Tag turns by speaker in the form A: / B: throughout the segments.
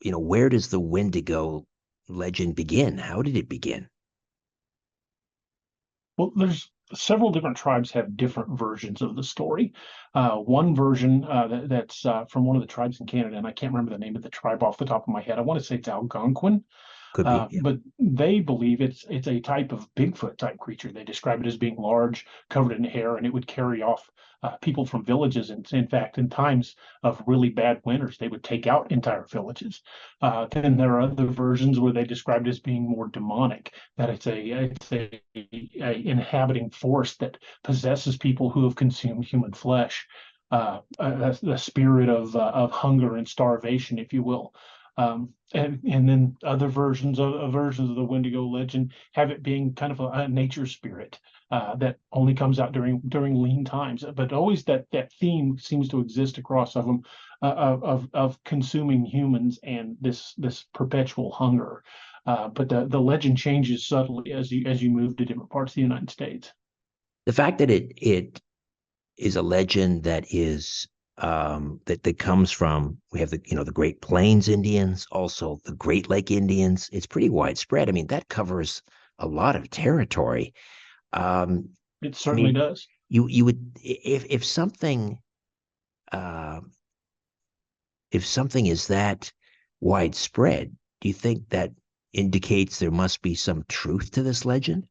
A: where does the Wendigo legend begin? How did it begin?
B: Well, there's several different tribes have different versions of the story. One version that's from one of the tribes in Canada, and I can't remember the name of the tribe off the top of my head. I want to say it's Algonquin.
A: Could be, yeah.
B: But they believe it's a type of Bigfoot type creature. They describe it as being large, covered in hair, and it would carry off people from villages. And in fact, in times of really bad winters, they would take out entire villages. Then there are other versions where they described it as being more demonic, that it's a inhabiting force that possesses people who have consumed human flesh. The spirit of hunger and starvation, if you will. And then other versions of the Wendigo legend have it being kind of a nature spirit that only comes out during lean times. But always that theme seems to exist across of them of consuming humans and this perpetual hunger. But the legend changes subtly as you move to different parts of the United States.
A: The fact that it is a legend that is that comes from, we have the Great Plains Indians, also the Great Lake Indians. It's pretty widespread. I mean, that covers a lot of territory. Um,
B: It
A: I
B: certainly
A: mean,
B: does.
A: you would, uh, if something is that widespread, do you think that indicates there must be some truth to this legend?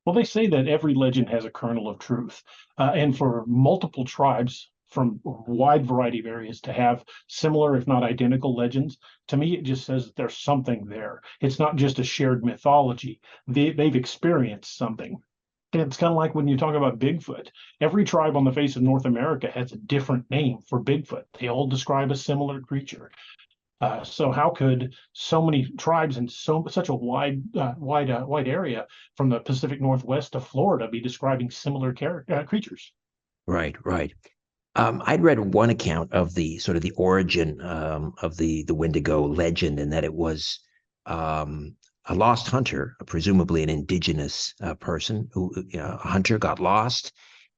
B: Well, they say that every legend has a kernel of truth, and for multiple tribes from a wide variety of areas to have similar, if not identical, legends, to me, it just says that there's something there. It's not just a shared mythology. They've experienced something. And it's kind of like when you talk about Bigfoot. Every tribe on the face of North America has a different name for Bigfoot. They all describe a similar creature. So how could so many tribes in such a wide area from the Pacific Northwest to Florida be describing similar creatures?
A: Right, right. I'd read one account of the sort of the origin of the Wendigo legend, and that it was a lost hunter, presumably an indigenous person who, a hunter got lost,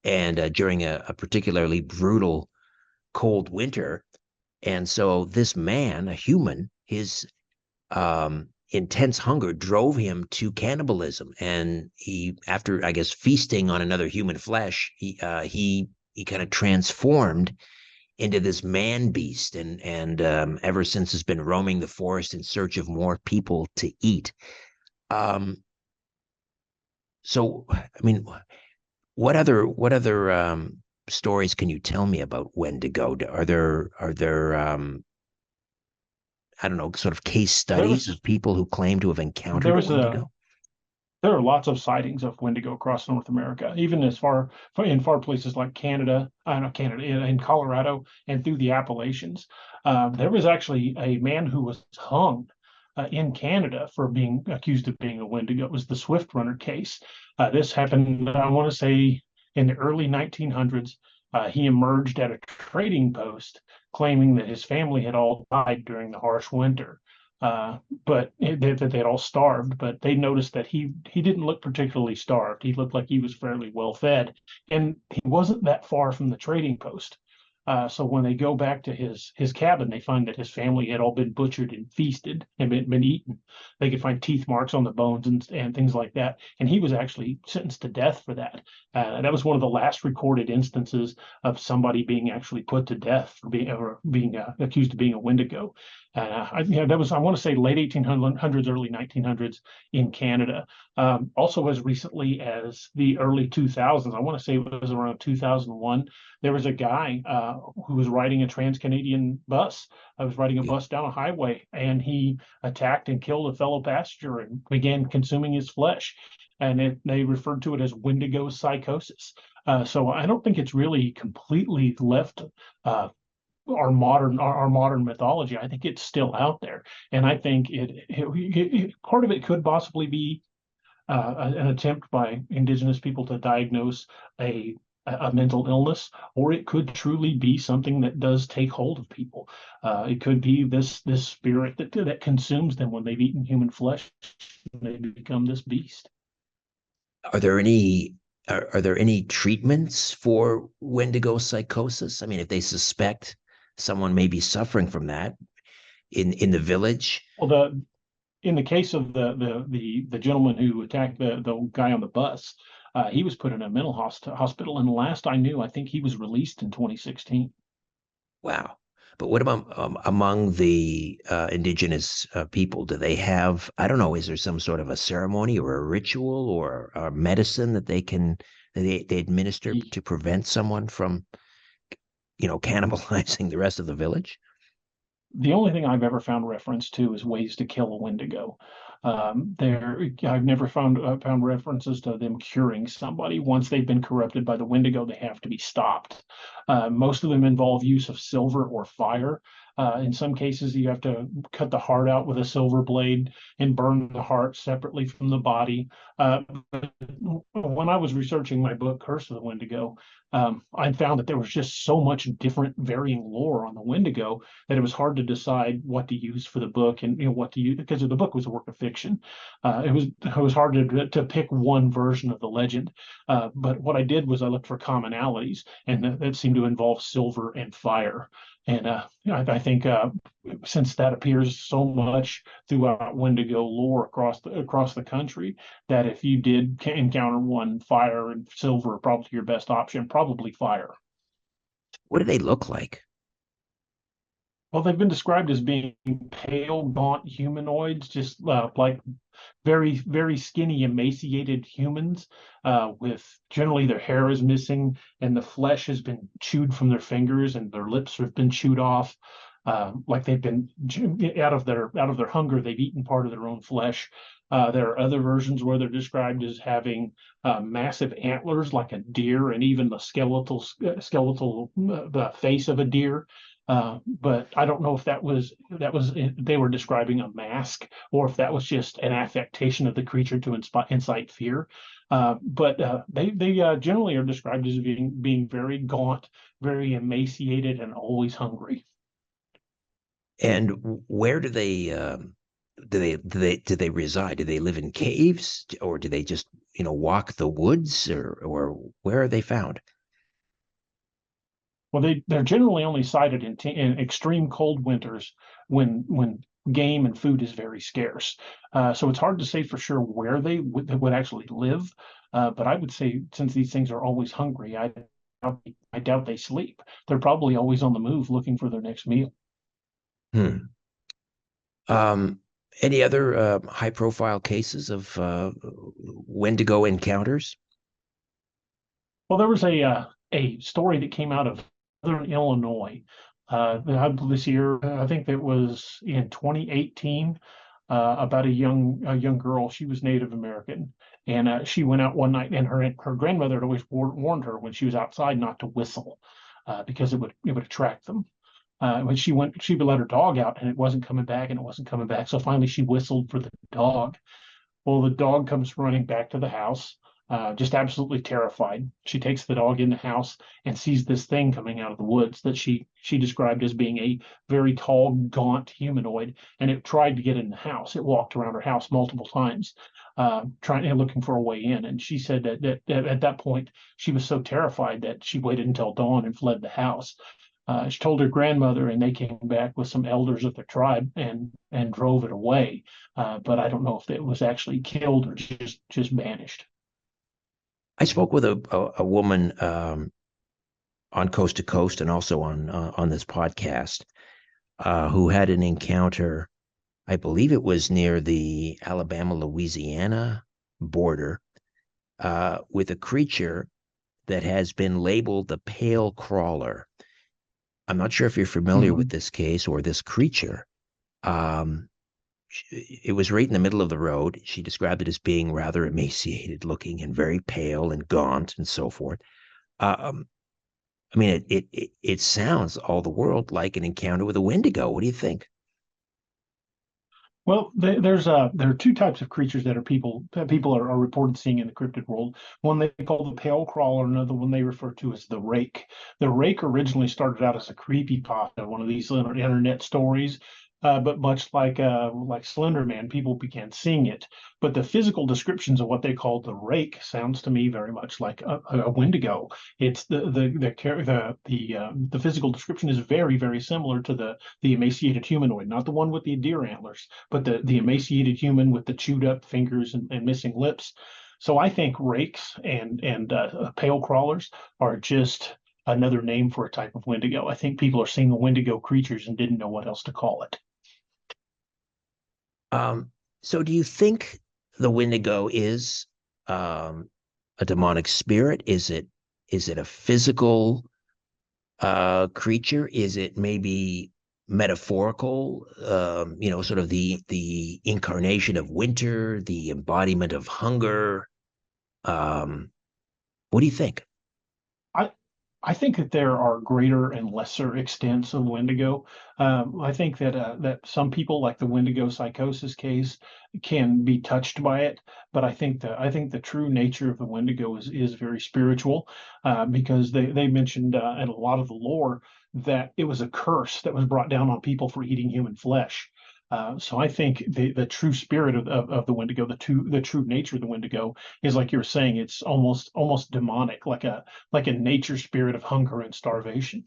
A: and during a particularly brutal cold winter, and so this man, a human, his intense hunger drove him to cannibalism, and he, after I guess feasting on another human flesh, he kind of transformed into this man beast, and ever since has been roaming the forest in search of more people to eat. Um, so, I mean, what other stories can you tell me about Wendigo? Are there I don't know, sort of case
B: There
A: studies
B: was
A: of people who claim to have encountered
B: there
A: a
B: was a
A: Wendigo?
B: there are lots of sightings of Wendigo across North America, even as far in far places like Canada, not Canada, in Colorado, and through the Appalachians. There was actually a man who was hung in Canada for being accused of being a Wendigo. It was the Swiftrunner case. This happened, I want to say, in the early 1900s. He emerged at a trading post claiming that his family had all died during the harsh winter. Uh, but that they'd all starved. But they noticed that he didn't look particularly starved. He looked like he was fairly well fed, and he wasn't that far from the trading post. So when they go back to his cabin, they find that his family had all been butchered and feasted and been eaten. They could find teeth marks on the bones and things like that. And he was actually sentenced to death for that. That was one of the last recorded instances of somebody being actually put to death for being accused of being a Wendigo. That was, I want to say, late 1800s, early 1900s in Canada. Also, as recently as the early 2000s, I want to say it was around 2001, there was a guy who was riding a Trans-Canadian bus. I was riding a
A: Yeah.
B: bus down a highway, and he attacked and killed a fellow passenger and began consuming his flesh. And they referred to it as Wendigo psychosis. So I don't think it's really completely left uh, our modern mythology. I think it's still out there, and I think part of it could possibly be an attempt by indigenous people to diagnose a a mental illness, or it could truly be something that does take hold of people. It could be this spirit that consumes them when they've eaten human flesh, and they become this beast.
A: Are there any are there any treatments for Wendigo psychosis? I mean, if they suspect someone may be suffering from that, in the village?
B: Well, in the case of the gentleman who attacked the guy on the bus, he was put in a mental hospital, and last I knew, I think he was released in 2016.
A: Wow. But what about among the indigenous people? Do they have, I don't know, is there some sort of a ceremony or a ritual or a medicine that they administer to prevent someone from, cannibalizing the rest of the village?
B: The only thing I've ever found reference to is ways to kill a Wendigo. I've never found references to them curing somebody. Once they've been corrupted by the Wendigo, they have to be stopped. Most of them involve use of silver or fire. In some cases, you have to cut the heart out with a silver blade and burn the heart separately from the body. But when I was researching my book, Curse of the Wendigo, I found that there was just so much different varying lore on the Wendigo that it was hard to decide what to use for the book and what to use because the book was a work of fiction. It was hard to pick one version of the legend. But what I did was I looked for commonalities, and that seemed to involve silver and fire. And I think since that appears so much throughout Wendigo lore across the country, that if you did encounter one, fire and silver are probably your best option. Probably fire.
A: What do they look like?
B: Well, they've been described as being pale, gaunt humanoids, just like very, very skinny, emaciated humans, with generally their hair is missing and the flesh has been chewed from their fingers and their lips have been chewed off. Like they've been out of their hunger, they've eaten part of their own flesh. There are other versions where they're described as having massive antlers like a deer, and even the skeletal the face of a deer. But I don't know if that was they were describing a mask, or if that was just an affectation of the creature to incite fear. But they generally are described as being very gaunt, very emaciated, and always hungry.
A: And where do they reside? Do they live in caves, or do they just walk the woods, or where are they found?
B: Well, they're generally only sighted in extreme cold winters when game and food is very scarce. So it's hard to say for sure where they would actually live. But I would say since these things are always hungry, I doubt they sleep. They're probably always on the move looking for their next meal.
A: Hmm. Um, any other high-profile cases of Wendigo encounters?
B: Well, there was a story that came out of Southern Illinois this year. I think it was in 2018, about a young girl. She was Native American, and she went out one night, and her grandmother had always warned her when she was outside not to whistle, because it would attract them. When she would let her dog out, and it wasn't coming back, and it wasn't coming back. So finally, she whistled for the dog. Well, the dog comes running back to the house, just absolutely terrified. She takes the dog in the house and sees this thing coming out of the woods that she described as being a very tall, gaunt humanoid, and it tried to get in the house. It walked around her house multiple times, trying and looking for a way in. And she said that at that point she was so terrified that she waited until dawn and fled the house. She told her grandmother, and they came back with some elders of the tribe and drove it away. But I don't know if it was actually killed or just banished.
A: I spoke with a woman on Coast to Coast and also on this podcast who had an encounter. I believe it was near the Alabama-Louisiana border with a creature that has been labeled the pale crawler. I'm not sure if you're familiar with
B: Mhm.
A: this case or this creature. Um, it was right in the middle of the road. She described it as being rather emaciated looking and very pale and gaunt and so forth. Um, I mean, it sounds all the world like an encounter with a Wendigo. What do you think?
B: Well, there are two types of creatures that people are reported seeing in the cryptid world. One they call the pale crawler, another one they refer to as the rake. The rake originally started out as a creepy pasta, one of these internet stories. but much like Slender Man, people began seeing it. But the physical descriptions of what they called the rake sounds to me very much like a Wendigo. It's the physical description is very similar to the emaciated humanoid, not the one with the deer antlers, but the emaciated human with the chewed up fingers and missing lips. So I think rakes and pale crawlers are just another name for a type of Wendigo. I think people are seeing the Wendigo creatures and didn't know what else to call it.
A: So do you think the Wendigo is a demonic spirit? Is it a physical creature? Is it maybe metaphorical? Sort of the incarnation of winter, the embodiment of hunger. What do you think?
B: I I think that there are greater and lesser extents of Wendigo. I think that some people, like the Wendigo psychosis case, can be touched by it, but I think the true nature of the Wendigo is very spiritual, because they mentioned in a lot of the lore that it was a curse that was brought down on people for eating human flesh. So I think the true spirit of the Wendigo, the true nature of the Wendigo is like you were saying, it's almost demonic, like a nature spirit of hunger and starvation.